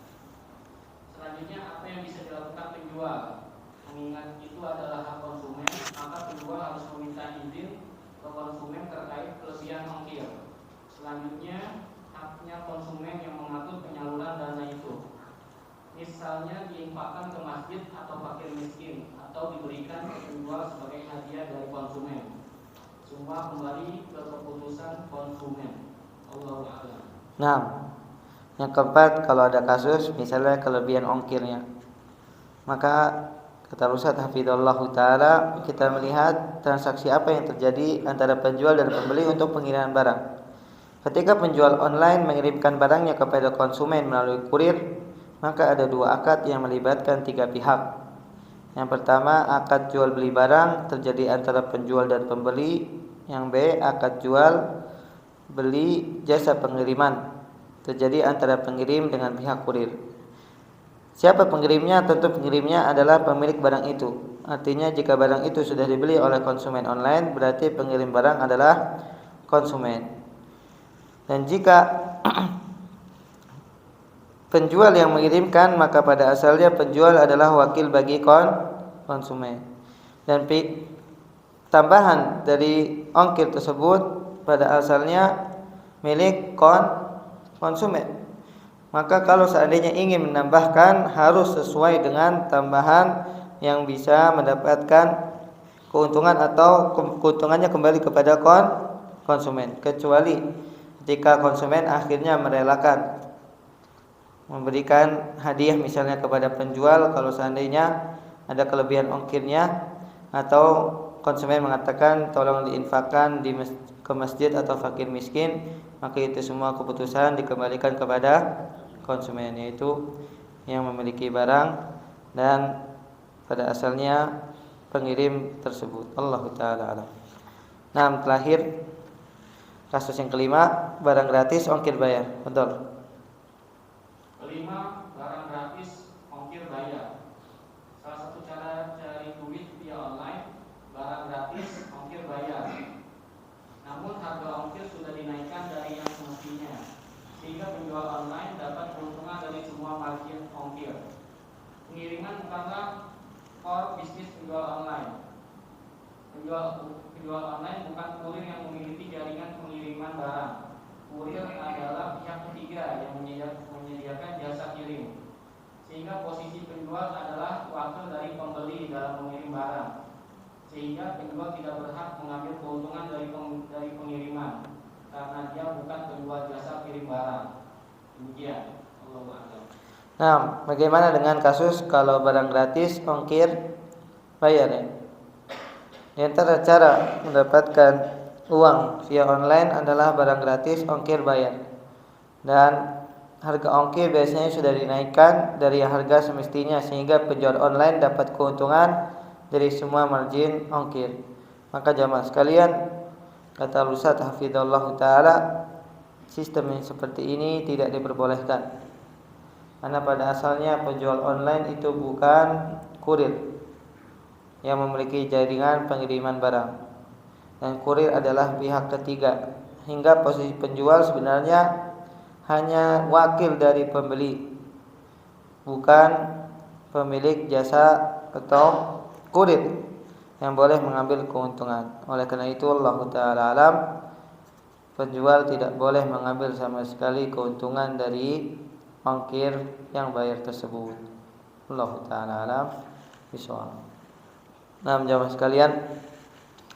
S5: Selanjutnya, apa yang bisa dilakukan penjual? Mengingat itu adalah hak konsumen, maka penjual harus meminta izin ke konsumen terkait kelebihan ongkir. Selanjutnya, haknya konsumen yang mengatur penyaluran dana itu. Misalnya diinfakkan ke masjid atau fakir miskin, atau diberikan ke penjual sebagai hadiah dari konsumen. Semua kembali ke keputusan konsumen. Allahu a'lam.
S1: Nah, yang keempat, kalau ada kasus misalnya kelebihan ongkirnya, maka kata Ustaz Hafizallahu Ta'ala, kita melihat transaksi apa yang terjadi antara penjual dan pembeli untuk pengiriman barang. Ketika penjual online mengirimkan barangnya kepada konsumen melalui kurir, maka ada dua akad yang melibatkan tiga pihak. Yang pertama, akad jual beli barang terjadi antara penjual dan pembeli. Yang B, akad jual beli jasa pengiriman terjadi antara pengirim dengan pihak kurir. Siapa pengirimnya? Tentu pengirimnya adalah pemilik barang itu. Artinya jika barang itu sudah dibeli oleh konsumen online, berarti pengirim barang adalah konsumen. Dan jika penjual yang mengirimkan, maka pada asalnya penjual adalah wakil bagi konsumen. Dan tambahan dari ongkir tersebut pada asalnya milik konsumen. Maka kalau seandainya ingin menambahkan, harus sesuai dengan tambahan yang bisa mendapatkan keuntungan atau keuntungannya kembali kepada konsumen. Kecuali ketika konsumen akhirnya merelakan memberikan hadiah misalnya kepada penjual kalau seandainya ada kelebihan ongkirnya, atau konsumen mengatakan tolong diinfakkan ke masjid atau fakir miskin, maka itu semua keputusan dikembalikan kepada konsumen, yaitu yang memiliki barang dan pada asalnya pengirim tersebut. Allahu ta'ala alam. Nah, terakhir kasus yang kelima, barang gratis ongkir bayar. Betul.
S5: Kelima, barang gratis ongkir bayar. Salah satu cara cari duit via online, barang gratis ongkir bayar. Namun harga ongkir sudah dinaikkan dari yang semestinya, sehingga penjual online dapat keuntungan dari semua margin ongkir. Pengiriman bukanlah core bisnis penjual online. Penjual online bukan kurir yang memiliki jaringan pengiriman barang. Kurir adalah pihak ketiga yang menyediakan jasa kirim, sehingga posisi penjual adalah wakil dari pembeli dalam mengirim barang, sehingga penjual tidak berhak mengambil keuntungan dari pengiriman karena dia bukan penjual jasa kirim barang. Demikian. Allahu a'lam.
S1: Nah, bagaimana dengan kasus kalau barang gratis ongkir bayar ya? Di antara cara mendapatkan uang via online adalah barang gratis ongkir bayar. Dan harga ongkir biasanya sudah dinaikkan dari harga semestinya, sehingga penjual online dapat keuntungan dari semua margin ongkir. Maka jamaah sekalian, kata Ustaz Hafizallahu Ta'ala, sistem yang seperti ini tidak diperbolehkan, karena pada asalnya penjual online itu bukan kurir yang memiliki jaringan pengiriman barang, dan kurir adalah pihak ketiga, hingga posisi penjual sebenarnya hanya wakil dari pembeli, bukan pemilik jasa atau kurir yang boleh mengambil keuntungan. Oleh karena itu Allah Ta'ala alam, penjual tidak boleh mengambil sama sekali keuntungan dari ongkir yang bayar tersebut. Allah Ta'ala alam bisawab. Nah, jamaah sekalian,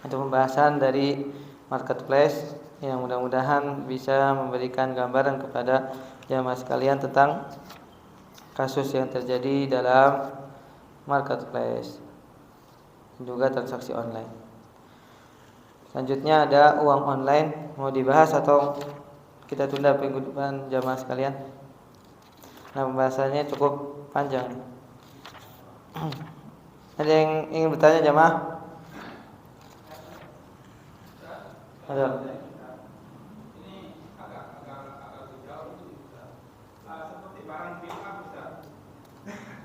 S1: itu pembahasan dari marketplace yang mudah-mudahan bisa memberikan gambaran kepada jamaah sekalian tentang kasus yang terjadi dalam marketplace, juga transaksi online. Selanjutnya ada uang online, mau dibahas atau kita tunda minggu depan jamaah sekalian? Nah, pembahasannya cukup panjang. Ada yang ingin bertanya jamaah? Ada.
S4: Ini agak jauh itu, seperti barang build up, Ustaz.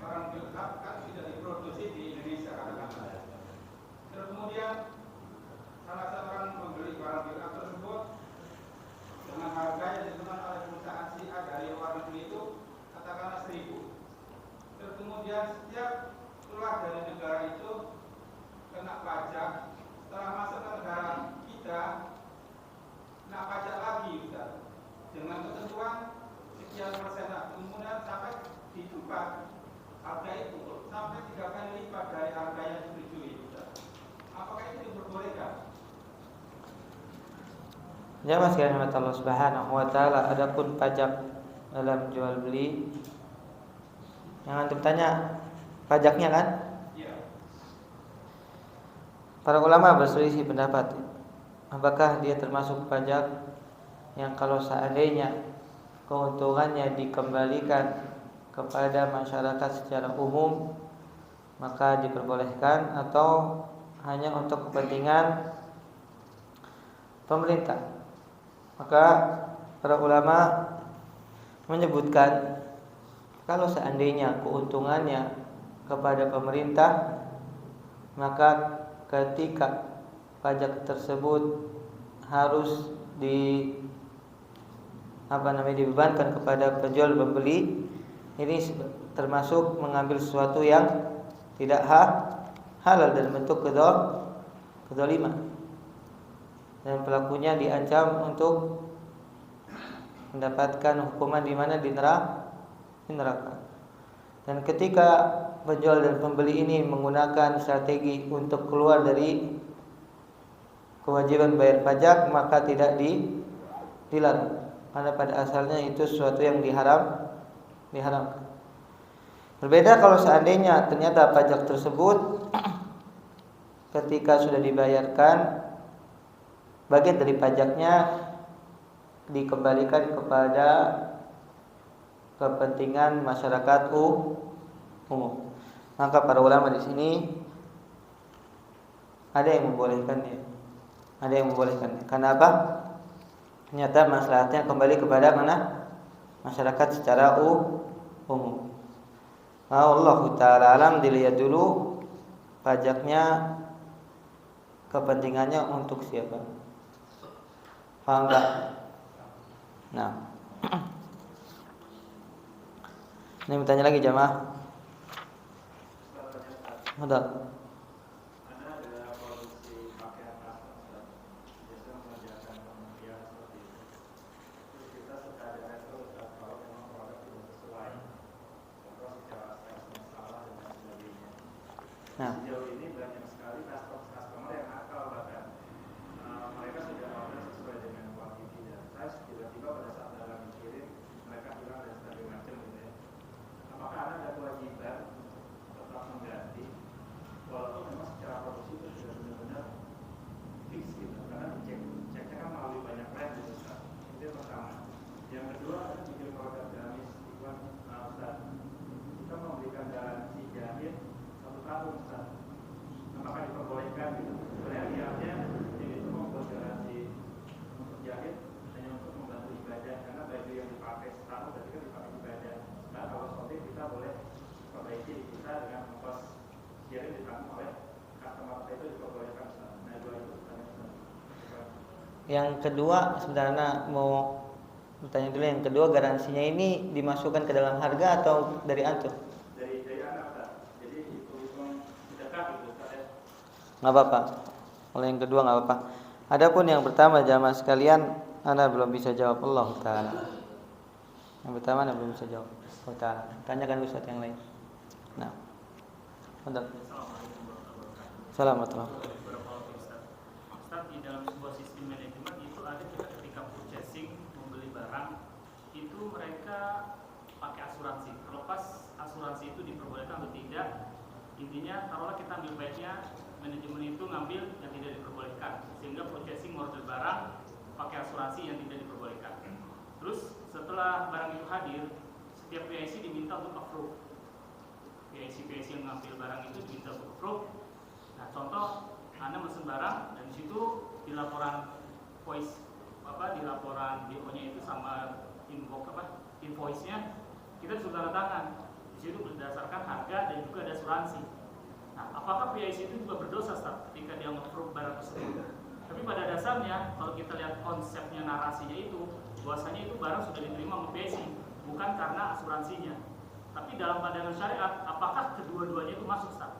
S4: Barang build up kan sudah diproduksi di Indonesia katakanlah. Terus kemudian salah seorang membeli barang
S1: Jamaah sekalian rahmat Allah Subhanahu wa taala, adapun pajak dalam jual beli yang antum tanya pajaknya kan?
S4: Iya.
S1: Para ulama berselisih pendapat apakah dia termasuk pajak yang kalau seandainya keuntungannya dikembalikan kepada masyarakat secara umum maka diperbolehkan, atau hanya untuk kepentingan pemerintah. Maka para ulama menyebutkan kalau seandainya keuntungannya kepada pemerintah, maka ketika pajak tersebut harus dibebankan kepada penjual pembeli, ini termasuk mengambil sesuatu yang tidak halal dan bentuk kedzaliman, dan pelakunya diancam untuk mendapatkan hukuman di mana di neraka. Dan ketika penjual dan pembeli ini menggunakan strategi untuk keluar dari kewajiban bayar pajak, maka tidak dilarang, karena pada asalnya itu sesuatu yang diharamkan. Berbeda kalau seandainya ternyata pajak tersebut ketika sudah dibayarkan, bagian dari pajaknya dikembalikan kepada kepentingan masyarakat umum. Maka para ulama di sini ada yang membolehkannya. Karena apa? Ternyata maslahatnya kembali kepada mana? Masyarakat secara umum. Allah Ta'ala alam, dilihat dulu pajaknya kepentingannya untuk siapa. Paham tak? Nah, ini bertanya lagi jamaah. Udah. Nah,
S4: Sejauh ini banyak sekali customer yang nakal, bahkan mereka sudah order sesuai dengan quantity dan size, tiba-tiba pada saat dalam dikirim mereka hilang dan sebagainya macam gitu ya. Apakah ada kewajiban tetap mengganti walaupun memang secara produksi itu sudah benar-benar fix gitu, karena ceknya kan melalui banyak brand gitu Ustaz. Itu yang pertama. Yang kedua, ada bikin produk gamis iklan Ustaz. Kita memberikan garansi jahit 1 tahun Ustaz. Apakah diperbolehkan gitu? Realnya ini itu membuat garansi untuk jahit hanya untuk membantu ibadah, karena baju yang dipakai setahun berarti kan dipakai ibadah. Nah kalau seperti kita boleh perbaiki kita dengan ongkos kirim ditanggung oleh customer, itu diperbolehkan Ustaz. Nah dua itu pertanyaan.
S1: yang kedua sebenarnya mau bertanya dulu. Yang kedua, garansinya ini dimasukkan ke dalam harga atau dari antum?
S4: Dari anak Ustaz. Jadi itu sedekah gitu Ustaz ya.
S1: Nggak apa-apa. Kalau yang kedua nggak apa-apa. Adapun yang pertama jamaah sekalian, Anda belum bisa jawab. Allah Ta'ala. Yang pertama Anda belum bisa jawab. Allah Ta'ala. Tanyakan Ustaz yang lain. Nah, untuk Assalamualaikum.
S3: Ustaz, di dalam sebuah sistem manajemen itu ada kita ketika purchasing membeli barang itu mereka pakai asuransi. Terlepas asuransi itu diperbolehkan atau tidak, intinya taruhlah kita ambil baiknya manajemen itu ngambil yang tidak diperbolehkan, sehingga purchasing order barang pakai asuransi yang tidak diperbolehkan. Terus setelah barang itu hadir, setiap PIC diminta untuk approve. PIC yang mengambil barang itu diminta untuk approve. Nah, contoh Anda mesen barang dan di situ di laporan voice di laporan DO-nya itu sama invoice-nya kita sudah tanda tangan. Di situ berdasarkan harga dan juga ada asuransi. Nah, apakah PIC itu juga berdosa ketika dia approve barang tersebut? Tapi pada dasarnya kalau kita lihat konsepnya, narasinya itu bahwasanya itu barang sudah diterima oleh PIC, bukan karena asuransinya. Tapi dalam pandangan syariat, apakah kedua-duanya itu masuk, Ustaz?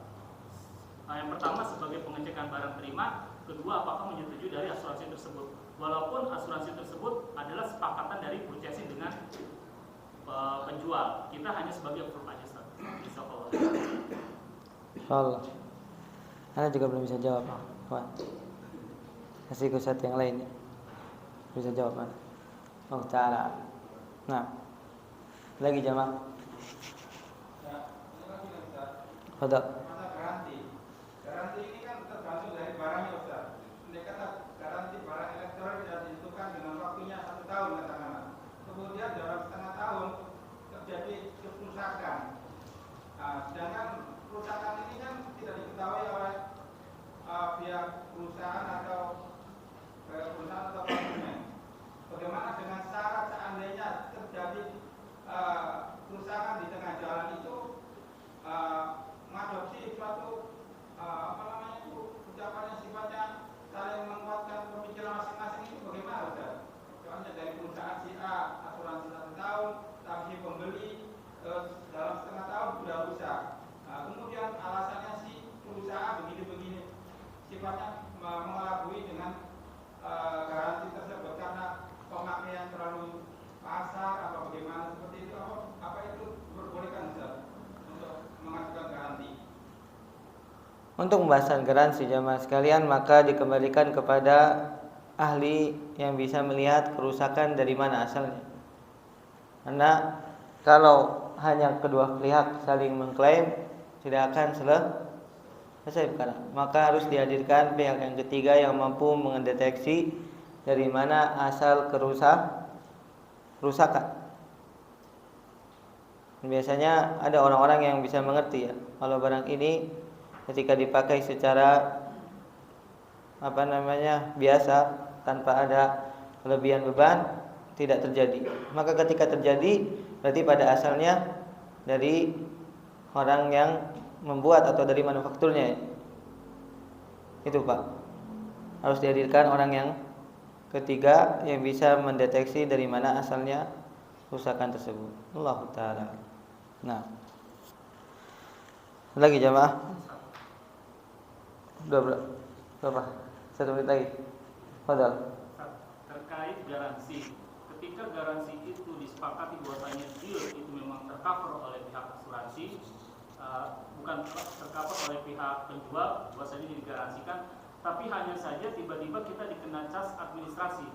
S3: Nah, yang pertama sebagai pengecekan barang terima, kedua apakah menyetujui dari asuransi tersebut. Walaupun asuransi tersebut adalah sepakatan dari purchasing dengan penjual, kita hanya sebagai approve aja, Ustaz. Insyaallah.
S1: Insyaallah. Anda juga belum bisa jawab. Kasih ke Ustaz yang lain. Bisa jawab kan? Oh ta'ala. Nah, lagi jamaah.
S4: Ya, ini lagi Ustaz.
S1: Fadal.
S4: Masa garansi. Garansi ini kan tergantung dari barangnya Ustaz. Andai kata garansi barang elektronik sudah ditentukan dengan waktunya 1 tahun katakanlah. Kemudian dalam setengah tahun terjadi kerusakan. Nah, sedangkan kerusakan ini kan tidak diketahui oleh pihak perusahaan atau konsumen. Bagaimana dengan syarat seandainya terjadi kerusakan di tengah jalan itu mengadopsi suatu ucapan yang sifatnya saling menguatkan pemikiran masing-masing itu bagaimana Ustaz? Soalnya dari perusahaan si A asuransi 1 tahun, tapi pembeli dalam setengah tahun sudah rusak. Kemudian alasannya si perusahaan begini-begini, sifatnya mengelabui dengan garansi tersebut karena pemakaian terlalu pasar atau bagaimana seperti itu, apa itu diperbolehkan Ustaz untuk mengajukan garansi?
S1: Untuk pembahasan garansi jamaah sekalian, maka dikembalikan kepada ahli yang bisa melihat kerusakan dari mana asalnya. Karena kalau hanya kedua pihak saling mengklaim, tidak akan selesai perkara. Maka harus dihadirkan pihak yang ketiga yang mampu mendeteksi dari mana asal kerusakan. Biasanya ada orang-orang yang bisa mengerti ya, kalau barang ini ketika dipakai secara biasa tanpa ada kelebihan beban tidak terjadi. Maka ketika terjadi berarti pada asalnya dari orang yang membuat atau dari manufakturnya. Itu Pak. Harus dihadirkan orang yang ketiga yang bisa mendeteksi dari mana asalnya kerusakan tersebut. Allah Ta'ala. Nah, lagi jamaah. Berapa? 1 menit lagi. Fadal.
S3: Terkait garansi, ketika garansi itu disepakati bahwasanya deal itu memang tercover oleh pihak asuransi, bukan tercover oleh pihak penjual, bahwasanya digaransikan, tapi hanya saja tiba-tiba kita dikena cas administrasi.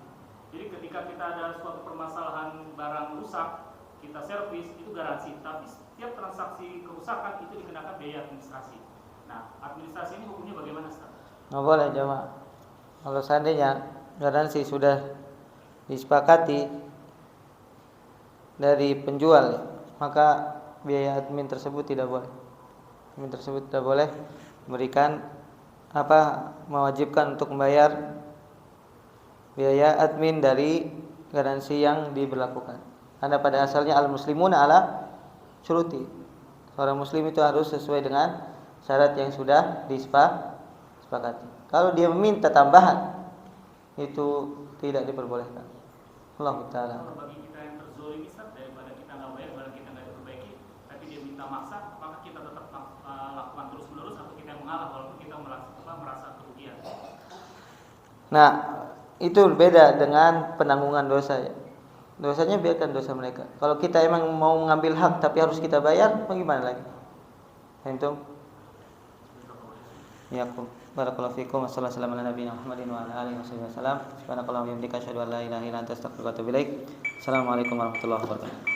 S3: Jadi ketika kita ada suatu permasalahan barang rusak, kita servis itu garansi, tapi setiap transaksi kerusakan itu dikenakan biaya administrasi. Nah, administrasi ini hukumnya bagaimana, Ustaz?
S1: Nggak boleh jemaah. Kalau seandainya garansi sudah disepakati dari penjual, maka biaya admin tersebut tidak boleh. Admin tersebut tidak boleh memberikan mewajibkan untuk membayar biaya admin dari garansi yang diberlakukan. Karena pada asalnya al-muslimuna ala syuruti. Seorang muslim itu harus sesuai dengan syarat yang sudah disepakati. Kalau dia meminta tambahan, itu tidak diperbolehkan. Allah Ta'ala.
S3: Kalau bagi kita yang terzolimi, daripada kita nggak bayar, daripada kita nggak diperbaiki, tapi dia minta maksa, maka kita tetap lakukan terus-menerus atau kita mengalah walaupun kita merasa kerugian.
S1: Nah, itu beda dengan penanggungan dosa ya. Dosanya biarkan dosa mereka. Kalau kita emang mau mengambil hak tapi harus kita bayar, bagaimana lagi? Antum? Yakum. Barakallahu fikum. Wassallallahu alaihi wasallam nabiyina Muhammadin wa ala alihi wasallam. Subhanakallahumma wa bihamdika asyhadu an la ilaha illa anta astaghfiruka wa atubu ilaik. Assalamualaikum warahmatullahi wabarakatuh.